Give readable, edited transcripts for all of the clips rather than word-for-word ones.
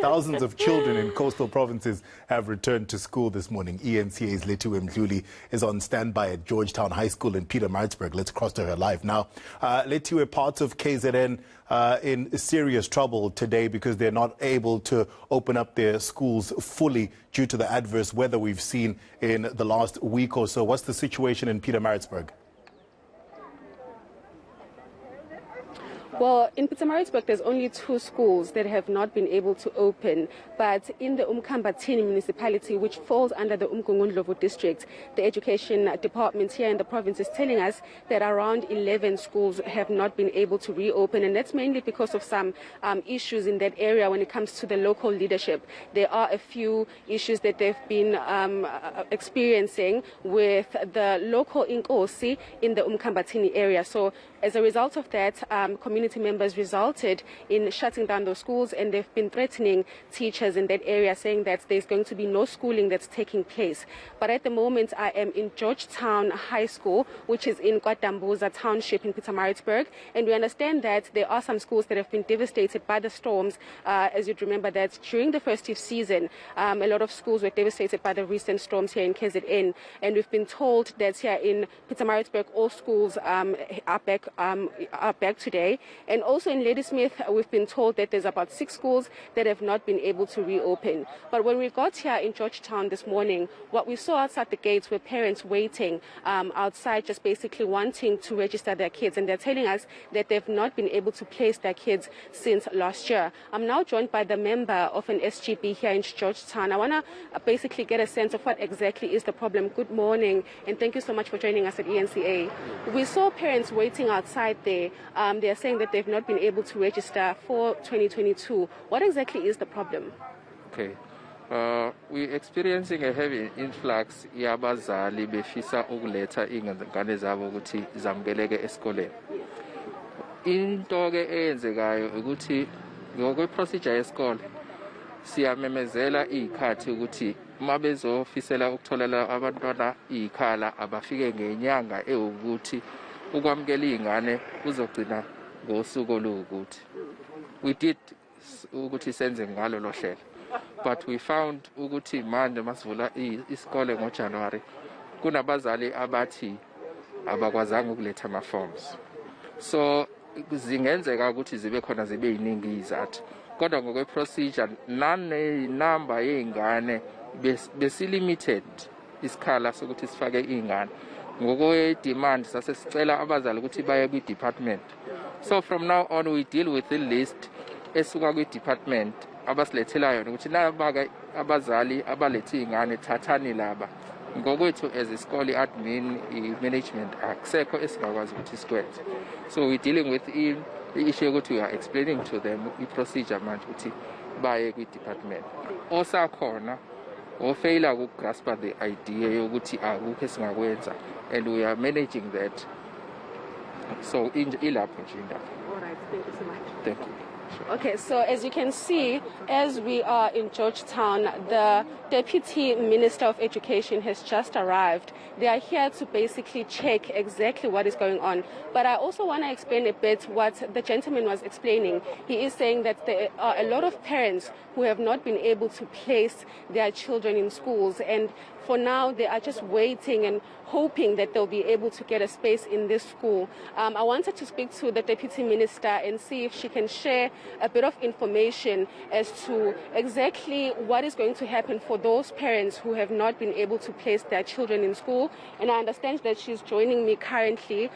Thousands of children in coastal provinces have returned to school this morning. eNCA's Lethiwe Mdluli is on standby at Georgetown High School in Pietermaritzburg. Let's cross to her live now. Lethiwe, parts of KZN in serious trouble today because they're not able to open up their schools fully due to the adverse weather we've seen in the last week or so. What's the situation in Pietermaritzburg? Well, in Pietermaritzburg, there's only 2 schools that have not been able to open. But in the Umkambathini municipality, which falls under the Umgungundlovu district, the education department here in the province is telling us that around 11 schools have not been able to reopen. And that's mainly because of some issues in that area when it comes to the local leadership. There are a few issues that they've been experiencing with the local eNCA in the Umkambathini area. So as a result of that, community members resulted in shutting down those schools, and they've been threatening teachers in that area, saying that there's going to be no schooling that's taking place. But at the moment, I am in Georgetown High School, which is in KwaDambuza Township in Pietermaritzburg, and we understand that there are some schools that have been devastated by the storms. As you'd remember that during the festive season, a lot of schools were devastated by the recent storms here in KZN, and we've been told that here in Pietermaritzburg, all schools are back today. And also in Ladysmith, we've been told that there's about 6 schools that have not been able to reopen. But when we got here in Georgetown this morning, what we saw outside the gates were parents waiting outside, just basically wanting to register their kids. And they're telling us that they've not been able to place their kids since last year. I'm now joined by the member of an SGB here in Georgetown. I want to basically get a sense of what exactly is the problem. Good morning, and thank you so much for joining us at eNCA. We saw parents waiting outside there. They're saying that they've not been able to register for 2022. What exactly is the problem? Okay. We're experiencing a heavy influx yabazali befisa ukuletha ingane zabo ukuthi zamkeleke esikoleni. Into ke eyenzekayo ukuthi ngokwe procedure yesikole siyamemezela izikhathi ukuthi mabezofisela ukutholela abantwana ikhala abafike ngenyanga ewukuthi ukwamkela izingane uzogcina ngosuku olukuthi. We did ukuthi senze ngalo lo hlelo, but we found ukuthi manje masivula isikole ngoJanuary kunabazali abathi abakwazanga ukuletha ama forms. So zingenzeka ukuthi zibe khona zibe yiningi izathu, kodwa ngokwe procedure nane number yezingane besilimited isikhala sokuthi sifake izingane. Ngokwe demand sasesicela abazali ukuthi baye kwi department. So from now on we deal with the list esuka kwi department abasilethelayo ukuthi nabaka abazali abalethe izingane thathani laba. Ngokwethu as isikole admin management akusekho esingakwazi ukuthi sikwenze. So we dealing with the issue ukuthi we are explaining to them the procedure manje ukuthi baye kwi department. Osakhona ofeyila ukugraspa the idea yokuthi akukho esingakwenza, and we are managing that. So ilapho nje indaba. All right, thank you so much. Thank you. Sure. Okay, so as you can see, as we are in Georgetown, the Deputy Minister of Education has just arrived. They are here to basically check exactly what is going on. But I also want to explain a bit what the gentleman was explaining. He is saying that there are a lot of parents who have not been able to place their children in schools, and for now they are just waiting and hoping that they'll be able to get a space in this school. I wanted to speak to the Deputy Minister and see if she can share a bit of information as to exactly what is going to happen for those parents who have not been able to place their children in school. And I understand that she's joining me currently.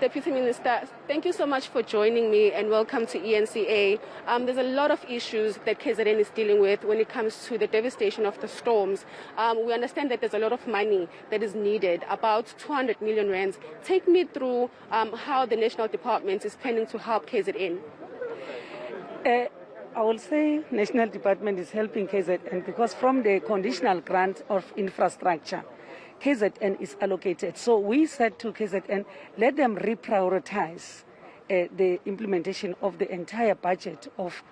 Deputy Minister, thank you so much for joining me and welcome to eNCA. There's a lot of issues that KZN is dealing with when it comes to the devastation of the storms. We understand that there's a lot of money that is needed, about 200 million rands. Take me through how the National Department is planning to help KZN. I will say National Department is helping KZN because from the conditional grant of infrastructure, KZN is allocated. So we said to KZN, let them reprioritize the implementation of the entire budget of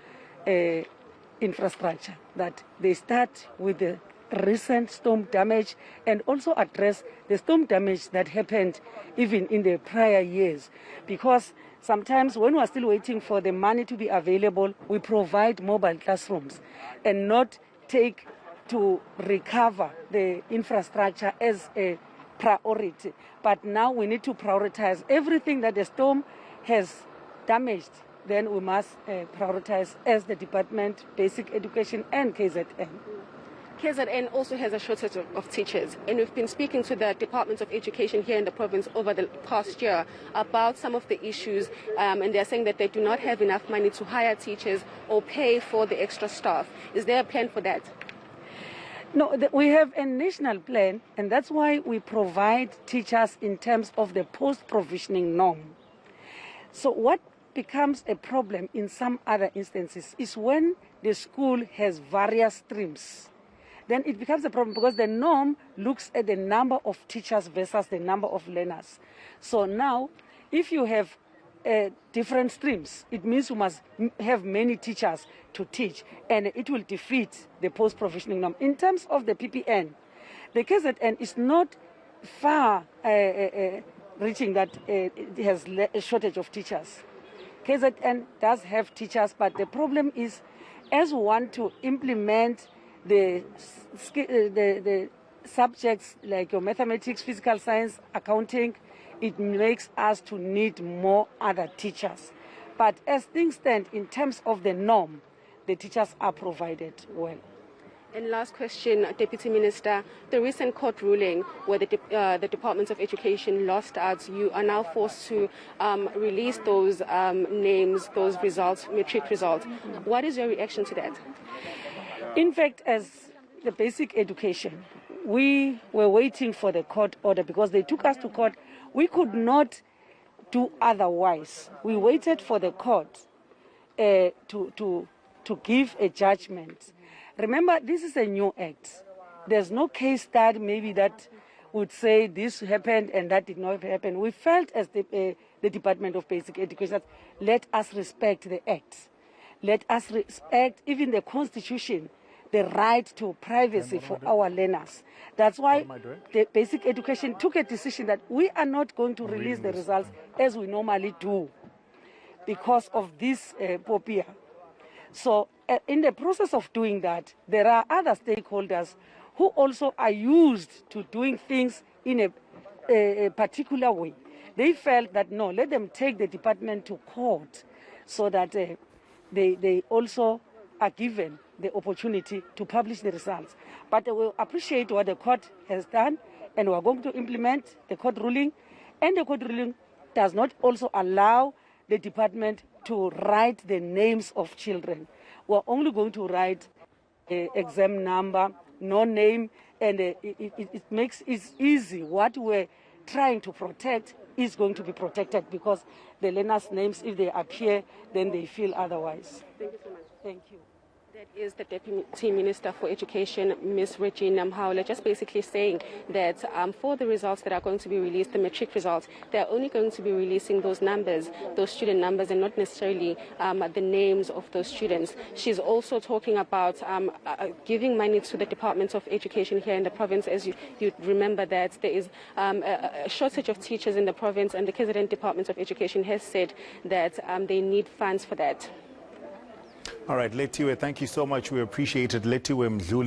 infrastructure, that they start with the recent storm damage and also address the storm damage that happened even in the prior years, because Sometimes when we are still waiting for the money to be available, we provide mobile classrooms and not take to recover the infrastructure as a priority. But now we need to prioritize everything that the storm has damaged. Then we must prioritize as the Department, Basic Education and KZN. KZN also has a shortage of teachers, and we've been speaking to the Department of Education here in the province over the past year about some of the issues, and they're saying that they do not have enough money to hire teachers or pay for the extra staff. Is there a plan for that? No, we have a national plan, and that's why we provide teachers in terms of the post-provisioning norm. So what becomes a problem in some other instances is when the school has various streams. Then it becomes a problem because the norm looks at the number of teachers versus the number of learners. So now, if you have different streams, it means you must have many teachers to teach, and it will defeat the post-provisioning norm. In terms of the PPN, the KZN is not far reaching that it has a shortage of teachers. KZN does have teachers, but the problem is, as we want to implement the subjects like your mathematics, physical science, accounting, it makes us to need more other teachers. But as things stand, in terms of the norm, the teachers are provided well. And last question, Deputy Minister, the recent court ruling where the Department of Education lost out, you are now forced to release those names, those results, matric results. What is your reaction to that? In fact, as the basic education, we were waiting for the court order because they took us to court. We could not do otherwise. We waited for the court to give a judgment. Remember, this is a new act. There's no case study maybe that would say this happened and that did not happen. We felt as the Department of Basic Education that let us respect the act. Let us respect even the Constitution, the right to privacy for our learners. That's why the Basic Education took a decision that we are not going to release the results as we normally do because of this POPIA. So in the process of doing that, there are other stakeholders who also are used to doing things in a particular way. They felt that, no, let them take the department to court so that they also are given the opportunity to publish the results. But we appreciate what the court has done, and we are going to implement the court ruling. And the court ruling does not also allow the department to write the names of children. We're only going to write exam number, no name, and it makes it easy. What we're trying to protect is going to be protected because the learners' names, if they appear, then they feel otherwise. Thank you so much. Thank you. That is the Deputy Minister for Education, Ms. Regina Mhaule, just basically saying that for the results that are going to be released, the matric results, they're only going to be releasing those numbers, those student numbers, and not necessarily the names of those students. She's also talking about giving money to the Department of Education here in the province. As you remember that there is a shortage of teachers in the province, and the KZN Department of Education has said that they need funds for that. All right, Lethiwe, thank you so much. We appreciate it. Lethiwe Mdluli.